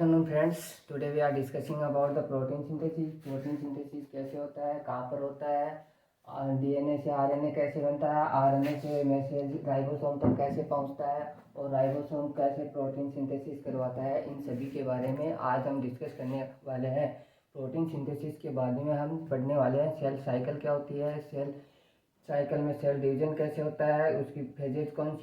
Afternoon friends, today we are discussing about the protein synthesis. Protein synthesis कैसे होता है, कहाँ पर होता है, डीएनए से आरएनए कैसे बनता है, आरएनए से मैसेज राइबोसोम तक कैसे पहुंचता है और राइबोसोम कैसे प्रोटीन सिंथेसिस करवाता है, इन सभी के बारे में आज हम डिस्कस करने वाले हैं। प्रोटीन सिंथेसिस के बाद में हम पढ़ने वाले हैं सेल साइकिल क्या होती है, सेल साइकिल में सेल डिवीजन कैसे होता है, उसकी फेजेज कौन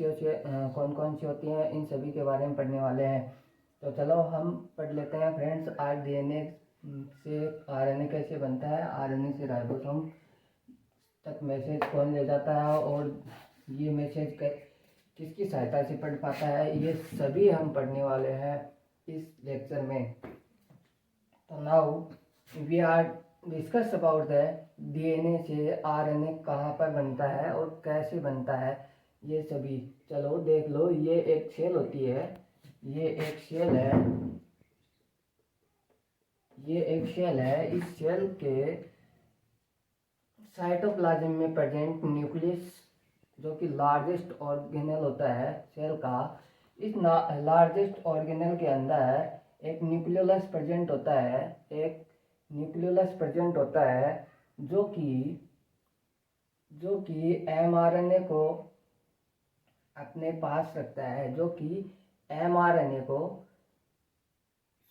कौन सी होती हैं, इन सभी के बारे में पढ़ने वाले हैं। तो चलो हम पढ़ लेते हैं फ्रेंड्स। आज डीएनए से आरएनए कैसे बनता है, आरएनए से राइबोसोम तक मैसेज कौन ले जाता है और ये मैसेज किसकी सहायता से पढ़ पाता है, ये सभी हम पढ़ने वाले हैं इस लेक्चर में। तो now we are discuss about the DNA से आरएनए कहाँ पर बनता है और कैसे बनता है, ये सभी चलो देख लो। ये एक सेल होती है, ये एक सेल है, ये एक सेल है। इस सेल के साइटोप्लाज्म में प्रेजेंट न्यूक्लियस जो कि लार्जेस्ट ऑर्गेनेल होता है सेल का, इस लार्जेस्ट ऑर्गेनेल के अंदर एक न्यूक्लियोलस प्रेजेंट होता है, एक न्यूक्लियोलस प्रेजेंट होता है जो कि एमआरएनए को अपने पास रखता है, जो कि एमआरएनए को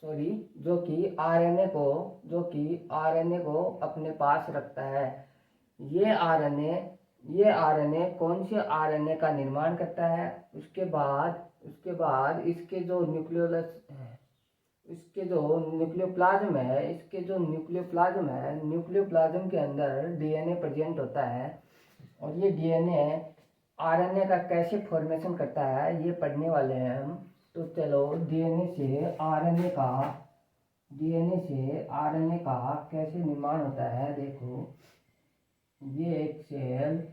जो कि आरएनए को अपने पास रखता है। ये आरएनए कौन से आरएनए का निर्माण करता है, उसके बाद इसके जो न्यूक्लियोप्लाज्म है, न्यूक्लियोप्लाज्म के अंदर डीएनए प्रेजेंट होता है। और ये डीएनए आरएनए का कैसे फॉर्मेशन करता है ये पढ़ने वाले हैं हम। तो चलो डीएनए से आरएनए का कैसे निर्माण होता है देखो। ये एक सेल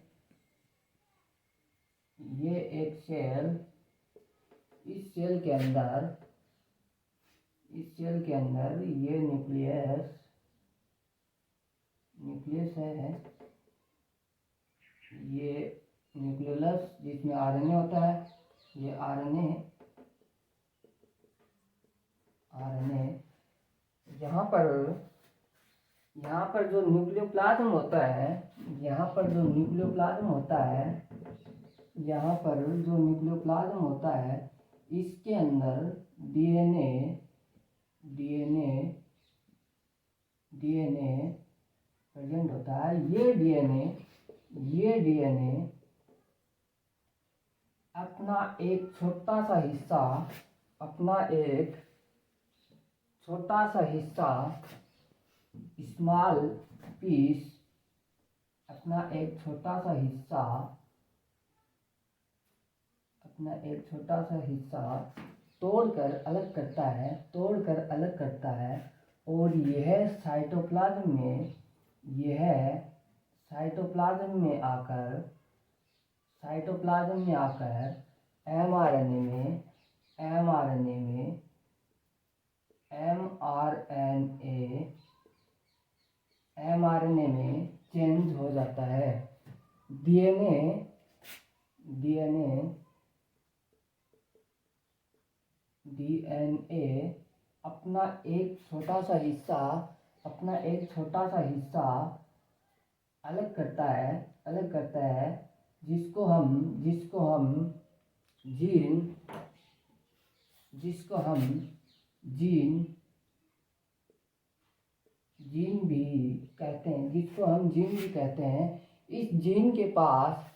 इस सेल के अंदर ये न्यूक्लियस है, ये न्यूक्लियोलस जिसमें आरएनए होता है, ये आरएनए यहाँ पर जो न्यूक्लियोप्लाज्म होता है, यहाँ पर जो न्यूक्लियोप्लाज्म होता है, इसके अंदर डीएनए प्रेजेंट होता है। ये डीएनए अपना एक छोटा सा हिस्सा स्मॉल पीस अपना एक छोटा सा हिस्सा तोड़कर अलग करता है और यह साइटोप्लाज्म में आकर एमआरएनए में चेंज हो जाता है। डीएनए अपना एक छोटा सा हिस्सा अलग करता है, जिसको हम जीन भी कहते हैं। इस जीन के पास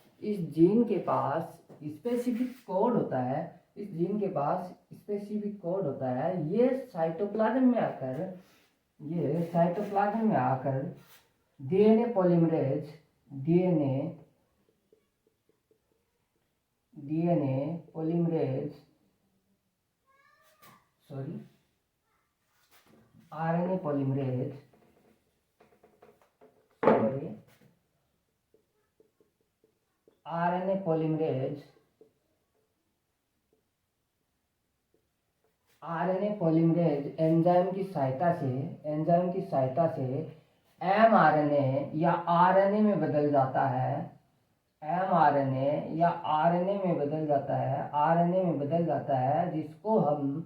स्पेसिफिक कोड होता है। ये साइटोप्लाज्म में आकर DNA polymerase RNA polymerase enzyme की सहायता से एमआरएनए या आरएनए में बदल जाता है। आरएनए में बदल जाता है, जिसको हम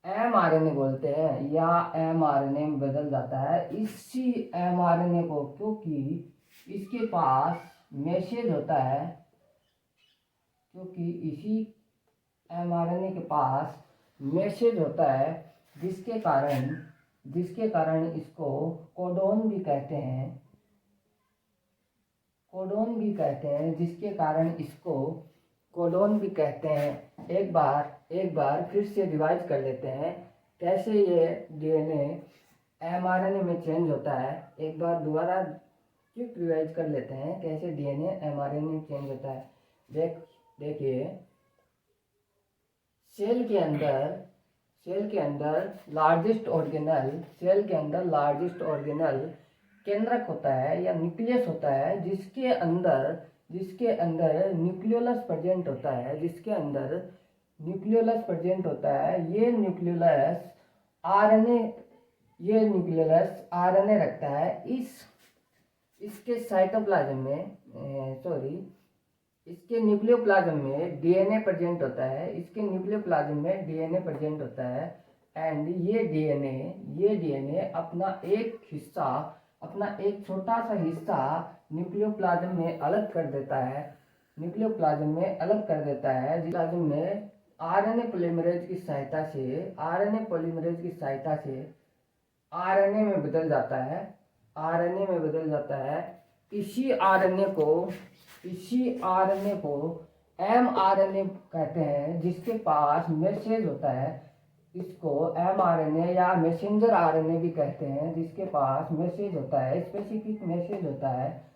mRNA बोलते हैं या mRNA में बदल जाता है। इसी mRNA को, क्योंकि इसके पास मैसेज होता है, क्योंकि इसी mRNA के पास मैसेज होता है, जिसके कारण इसको कोडोन भी कहते हैं, कोडोन भी कहते हैं, जिसके कारण इसको कोडोन भी कहते हैं। एक बार फिर से रिवाइज कर लेते हैं कैसे ये डीएनए एमआरएनए में चेंज होता है। एक बार दोबारा क्विक रिवाइज कर लेते हैं कैसे डीएनए एमआरएनए में चेंज होता है। देखिए, सेल के अंदर लार्जेस्ट ऑर्गेनल केंद्रक होता है या न्यूक्लियस होता है, जिसके अंदर न्यूक्लियोलस प्रेजेंट होता है, ये न्यूक्लियोलस आरएनए रखता है। इसके साइटोप्लाज्म में इसके न्यूक्लियोप्लाज्म में डीएनए प्रेजेंट होता है, एंड ये डीएनए अपना एक छोटा सा हिस्सा न्यूक्लियोप्लाज्म में अलग कर देता है, जिस में आरएनए पॉलीमरेज की सहायता से आरएनए में बदल जाता है। इसी आरएनए को एमआरएनए कहते हैं, जिसके पास मैसेज होता है। इसको एमआरएनए या मैसेंजर आरएनए भी कहते हैं, जिसके पास मैसेज होता है, स्पेसिफिक मैसेज होता है,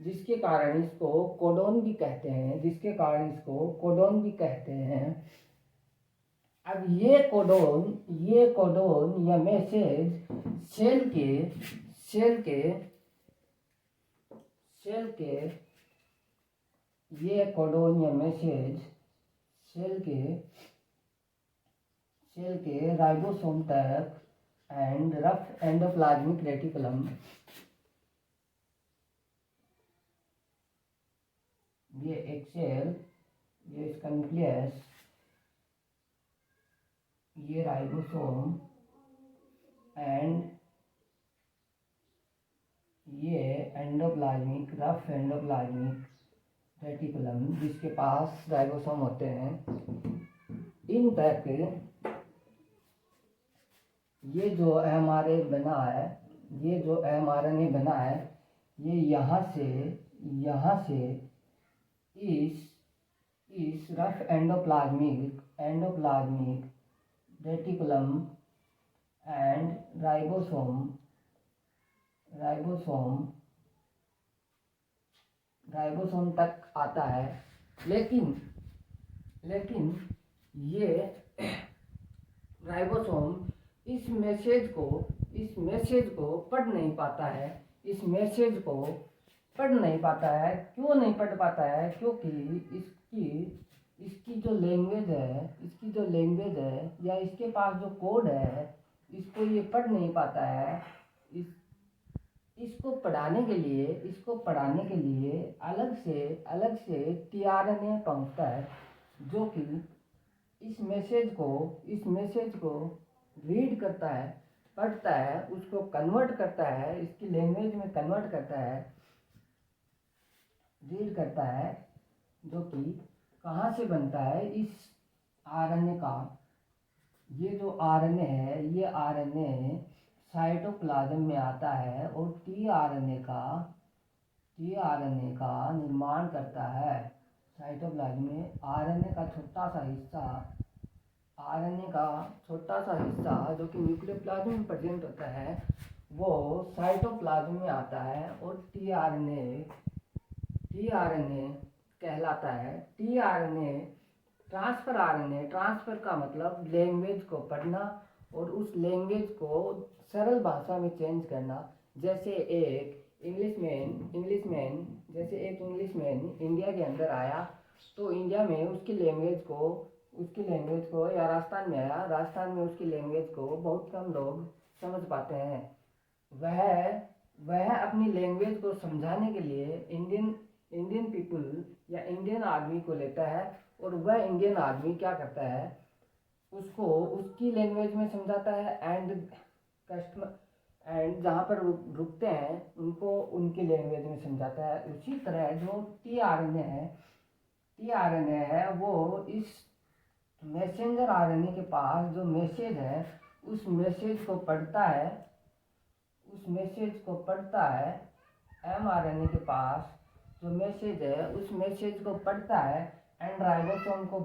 जिसके कारण इसको कोडोन भी कहते हैं। अब ये कोडोन या मैसेज सेल के ये कोडोन या मैसेज सेल के राइबोसोम तक एंड रफ एंडोप्लाज्मिक रेटिकुलम, ये एक सेल, ये इसका न्यूक्लियस, ये राइबोसोम एंड ये रफ एंडोप्लाज्मिक रेटिकुलम, जिसके पास राइबोसोम होते हैं, इन तक ये जो एमआरएनए बना है, ये यहाँ से इस rough endoplasmic reticulum and ribosome तक आता है। लेकिन ये राइबोसोम इस मैसेज को पढ़ नहीं पाता है। क्यों नहीं पढ़ पाता है? क्योंकि इसकी जो लैंग्वेज है या इसके पास जो कोड है, इसको ये पढ़ नहीं पाता है। इसको पढ़ाने के लिए अलग से टीआरएनए पहुंचता है, जो कि इस मैसेज को रीड करता है, पढ़ता है, उसको कन्वर्ट करता है, इसकी लैंग्वेज में कन्वर्ट करता है, रीड करता है, जो कि कहाँ से बनता है? इस आरएनए का। ये जो आरएनए है, ये आरएनए साइटोप्लाज्म में आता है और टीआरएनए का निर्माण करता है। साइटोप्लाज्म में आरएनए का छोटा सा हिस्सा जो कि न्यूक्लियोप्लाज्म में प्रेजेंट होता है, वो साइटोप्लाज्म में आता है और टीआरएनए कहलाता है। टीआरएनए ट्रांसफर का मतलब लैंग्वेज को पढ़ना और उस लैंग्वेज को सरल भाषा में चेंज करना। जैसे एक इंग्लिशमैन इंडिया के अंदर आया, तो इंडिया में उसकी लैंग्वेज को या राजस्थान में आया, राजस्थान में उसकी लैंग्वेज को बहुत कम लोग समझ पाते हैं। वह अपनी लैंग्वेज को समझाने के लिए इंडियन पीपल या इंडियन आदमी को लेता है, और वह इंडियन आदमी क्या करता है? उसको उसकी लैंग्वेज में समझाता है, एंड जहाँ पर रुकते हैं उनको उनकी लैंग्वेज में समझाता है। उसी तरह जो टी आर एन ए है वो इस मैसेंजर आरएनए के पास जो मैसेज है उस मैसेज को पढ़ता है। एम आर एन ए के पास जो मैसेज है उस मैसेज को पढ़ता है एंड राइबोसोम को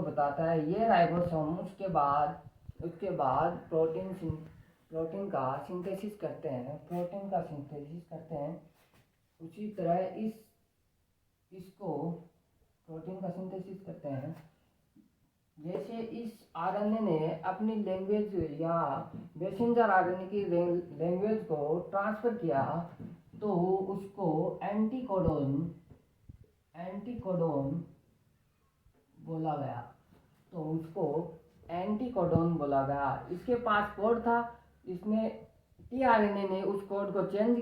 बताता है। ये राइबोसोम उसके बाद प्रोटीन का सिंथेसिस करते हैं। उसी तरह इसको प्रोटीन का सिंथेसिस करते हैं। जैसे इस आरएनए ने अपनी लैंग्वेज या मैसेंजर आरएनए की लैंग्वेज को ट्रांसफर किया तो उसको एंटीकोडोन बोला गया। इसके पास कोड था, इसने टीआरएनए ने उस कोड को चेंज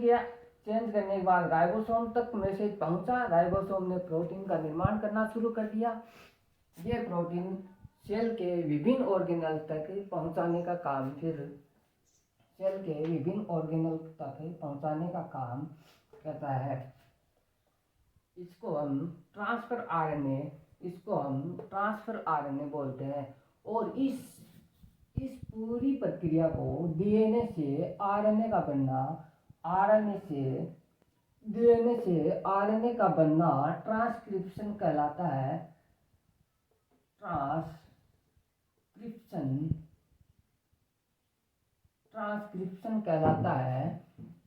करने के बाद राइबोसोम तक मैसेज पहुंचा। राइबोसोम ने प्रोटीन का निर्माण करना शुरू कर दिया। ये प्रोटीन सेल के विभिन्न ऑर्गेनल तक पहुंचाने का काम करता है। इसको हम ट्रांसफर आरएनए बोलते हैं। और इस पूरी प्रक्रिया को डीएनए से आरएनए का बनना ट्रांसक्रिप्शन कहलाता है,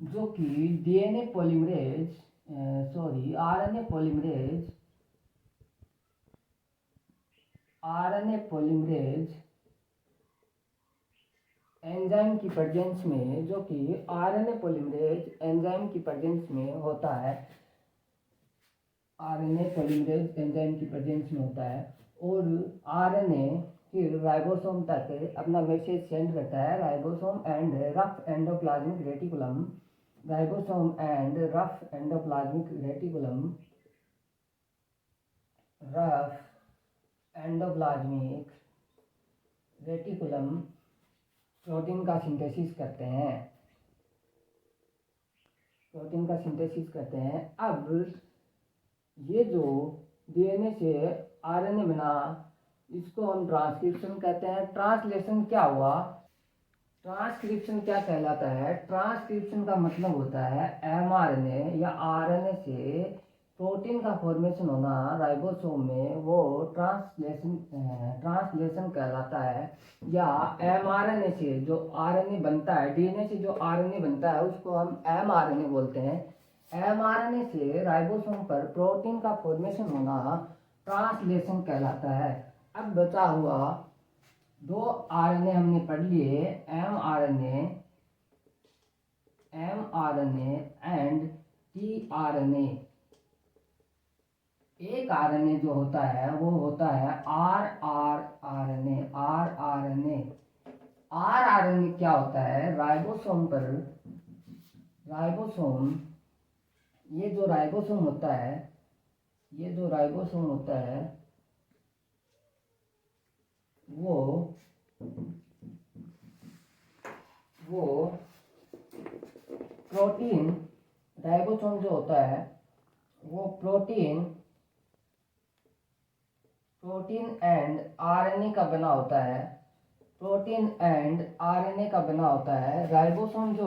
जो कि आरएनए पॉलीमरेज एंजाइम की प्रेजेंस में होता है। और आरएनए फिर राइबोसोम तक अपना मैसेज सेंड करता है। Ribosome and rough endoplasmic reticulum protein का सिंथेसिस करते हैं। अब ये जो डीएनए से आरएनए बना इसको हम ट्रांसक्रिप्शन कहते हैं। ट्रांसलेशन क्या हुआ? ट्रांसक्रिप्शन क्या कहलाता है? ट्रांसक्रिप्शन का मतलब होता है एमआरएनए या आरएनए से प्रोटीन का फॉर्मेशन होना राइबोसोम में, वो ट्रांसलेशन कहलाता है। या एमआरएनए से जो आरएनए बनता है, डीएनए से जो आरएनए बनता है उसको हम एमआरएनए बोलते हैं। एमआरएनए से राइबोसोम पर प्रोटीन का फॉर्मेशन होना ट्रांसलेशन कहलाता है। अब बचा हुआ 2 आरएनए हमने पढ़ लिए, एमआरएनए एंड टीआरएनए। एक आरएनए जो होता है वो होता है आरआरएनए। आरआरएनए क्या होता है? राइबोसोम ये जो राइबोसोम होता है वो प्रोटीन, राइबोसोम जो होता है वो प्रोटीन एंड आरएनए का बना होता है। राइबोसोम जो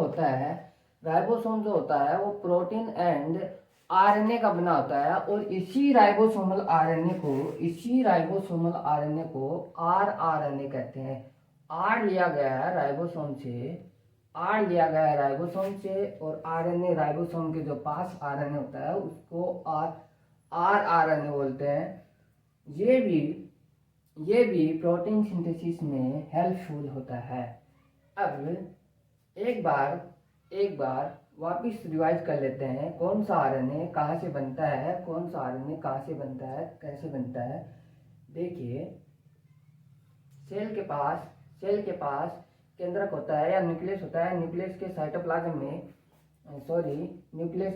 होता है वो प्रोटीन एंड आरएनए का बना होता है। और इसी राइबोसोमल आरएनए को आरआरएनए कहते हैं। आर लिया गया है राइबोसोम से और आरएनए राइबोसोम के जो पास आरएनए होता है उसको आरआरएनए बोलते हैं। ये भी प्रोटीन सिंथेसिस में हेल्पफुल होता है। अब एक बार वापिस रिवाइज कर लेते हैं, कौन सा आरएनए कहाँ से बनता है, कैसे बनता है। देखिए, सेल के पास केंद्रक होता है या न्यूक्लियस होता है। न्यूक्लियस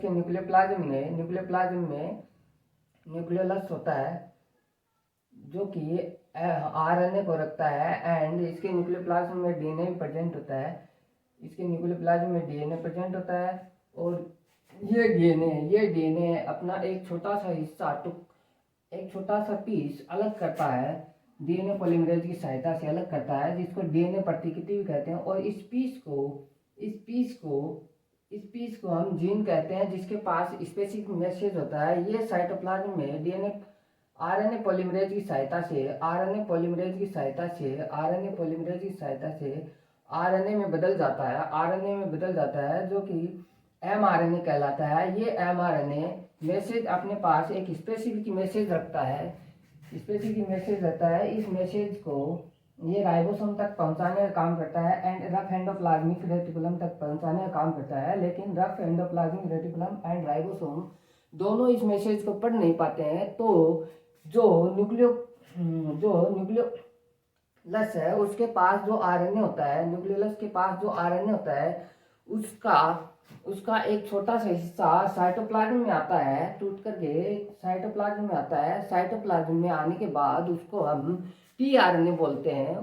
के न्यूक्लियोप्लाज्म में न्यूक्लियोलस होता है, जो कि आरएनए को रखता है एंड इसके न्यूक्लियोप्लाज्म में डीएनए प्रेजेंट होता है। इसके न्यूक्लियोप्लाज्म में डीएनए प्रेजेंट होता है और ये डीएनए अपना एक छोटा सा हिस्सा एक छोटा सा पीस अलग करता है, डीएनए पॉलीमरेज की सहायता से अलग करता है, जिसको डीएनए प्रतिकृति भी कहते हैं। और इस पीस को हम जीन कहते हैं, जिसके पास स्पेसिफिक मैसेज होता है। ये साइटोप्लाज्म में डीएनए आरएनए पॉलीमरेज की सहायता से आरएनए में बदल जाता है जो कि एमआरएनए कहलाता है। ये एमआरएनए मैसेज अपने पास एक स्पेसिफिक मैसेज रखता है, इस मैसेज को ये राइबोसोम तक पहुंचाने का काम करता है एंड रफ एंडोप्लाज्मिक रेटिकुलम तक पहुंचाने का काम करता है। लेकिन rough endoplasmic reticulum and ribosome दोनों इस मैसेज को पढ़ नहीं पाते हैं। तो जो न्यूक्लियोलस है उसके पास जो आरएनए होता है, न्यूक्लियोलस के पास जो आरएनए होता है उसका एक छोटा सा हिस्सा साइटोप्लाज्म में आता है, टूट करके साइटोप्लाज्म में आता है। साइटोप्लाज्म में आने के बाद उसको हम टीआरएनए बोलते हैं,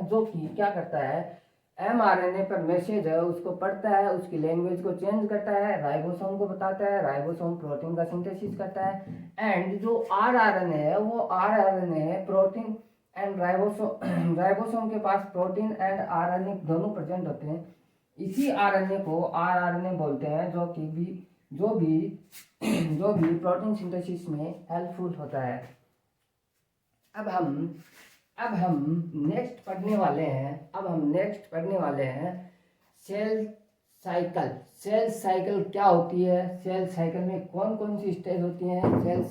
जो कि क्या करता है, एमआरएनए पर मैसेज है उसको पढ़ता है, उसकी लैंग्वेज को चेंज करता है, राइबोसोम को बताता है, राइबोसोम प्रोटीन का सिंथेसिस करता है एंड जो आरआरएनए है वो आरआरएनए प्रोटीन एंड राइबोसोम के पास प्रोटीन एंड आरएनए दोनों प्रेजेंट होते हैं। इसी आरएनए को आरआरएनए बोलते हैं, जो भी प्रोटीन सिंथेसिस में हेल्पफुल होता है। अब हम नेक्स्ट पढ़ने वाले हैं सेल साइकिल क्या होती है, सेल साइकिल में कौन कौन सी स्टेज होती हैं,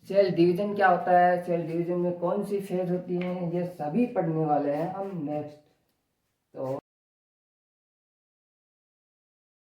सेल डिवीजन क्या होता है, सेल डिवीजन में कौन सी फेज होती है, ये सभी पढ़ने वाले हैं हम नेक्स्ट। तो